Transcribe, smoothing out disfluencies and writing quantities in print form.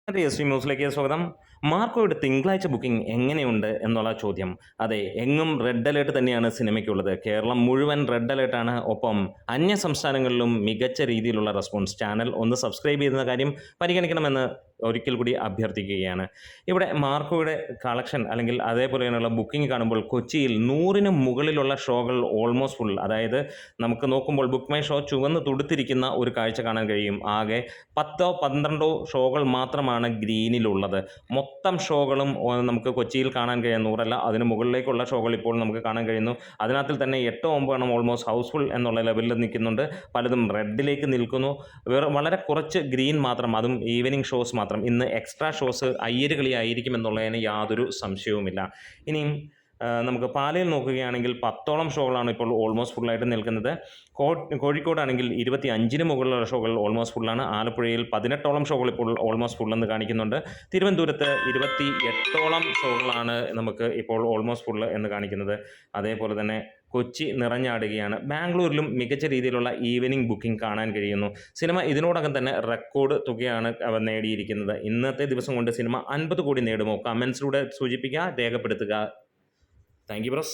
S ന്യൂസിലേക്ക് സ്വാഗതം. മാർക്കോയുടെ തിങ്കളാഴ്ച ബുക്കിംഗ് എങ്ങനെയുണ്ട് എന്നുള്ള ചോദ്യം. അതെ, എങ്ങും റെഡ് അലേർട്ട് തന്നെയാണ് സിനിമയ്ക്കുള്ളത്. കേരളം മുഴുവൻ റെഡ് അലേർട്ടാണ്. ഒപ്പം അന്യ സംസ്ഥാനങ്ങളിലും മികച്ച രീതിയിലുള്ള റെസ്പോൺസ്. ചാനൽ ഒന്ന് സബ്സ്ക്രൈബ് ചെയ്യുന്ന കാര്യം പരിഗണിക്കണമെന്ന് ഒരിക്കൽ കൂടി അഭ്യർത്ഥിക്കുകയാണ്. ഇവിടെ മാർക്കോയുടെ കളക്ഷൻ അല്ലെങ്കിൽ അതേപോലെയുള്ള ബുക്കിംഗ് കാണുമ്പോൾ കൊച്ചിയിൽ 100-ന് മുകളിലുള്ള ഷോകൾ ഓൾമോസ്റ്റ് ഫുൾ. അതായത് നമുക്ക് നോക്കുമ്പോൾ ബുക്ക് മൈ ഷോ ചുവന്ന് തുടുത്തിരിക്കുന്ന ഒരു കാഴ്ച കാണാൻ കഴിയും. ആകെ 10-12 ഷോകൾ മാത്രമാണ് ഗ്രീനിലുള്ളത്. മൊത്തം ഷോകളും നമുക്ക് കൊച്ചിയിൽ കാണാൻ കഴിയുന്ന 100 അതിന് മുകളിലേക്കുള്ള ഷോകൾ ഇപ്പോൾ നമുക്ക് കാണാൻ കഴിയുന്നു. അതിനകത്തിൽ തന്നെ 8-9 ഓൾമോസ്റ്റ് ഹൗസ്ഫുൾ എന്നുള്ള ലെവലിൽ നിൽക്കുന്നുണ്ട്. പലതും റെഡിലേക്ക് നിൽക്കുന്നു. വളരെ കുറച്ച് ഗ്രീൻ മാത്രം, അതും ഈവനിങ് ഷോസ് മാത്രം. ഇന്ന് എക്സ്ട്രാ ഷോസ് അയ്യരുകളി ആയിരിക്കും എന്നുള്ളതിന് യാതൊരു സംശയവുമില്ല. ഇനിയും നമുക്ക് പാലയിൽ നോക്കുകയാണെങ്കിൽ 10ഓളം ഷോകളാണ് ഇപ്പോൾ ഓൾമോസ്റ്റ് ഫുള്ളായിട്ട് നിൽക്കുന്നത്. കോഴിക്കോടാണെങ്കിൽ 25-ന് മുകളിലുള്ള ഷോകൾ ഓൾമോസ്റ്റ് ഫുള്ളാണ്. ആലപ്പുഴയിൽ 18ഓളം ഷോകൾ ഇപ്പോൾ ഓൾമോസ്റ്റ് ഫുള്ളെന്ന് കാണിക്കുന്നുണ്ട്. തിരുവനന്തപുരത്ത് 28ഓളം ഷോകളാണ് നമുക്ക് ഇപ്പോൾ ഓൾമോസ്റ്റ് ഫുള്ള് എന്ന് കാണിക്കുന്നത്. അതേപോലെ തന്നെ കൊച്ചി നിറഞ്ഞാടുകയാണ്. ബാംഗ്ലൂരിലും മികച്ച രീതിയിലുള്ള ഈവനിങ് ബുക്കിംഗ് കാണാൻ കഴിയുന്നു. സിനിമ ഇതിനോടകം തന്നെ റെക്കോർഡ് തുകയാണ് നേടിയിരിക്കുന്നത്. ഇന്നത്തെ ദിവസം കൊണ്ട് സിനിമ 50 കോടി നേടുമോ? കമൻസിലൂടെ സൂചിപ്പിക്കുക, രേഖപ്പെടുത്തുക. Thank you bros.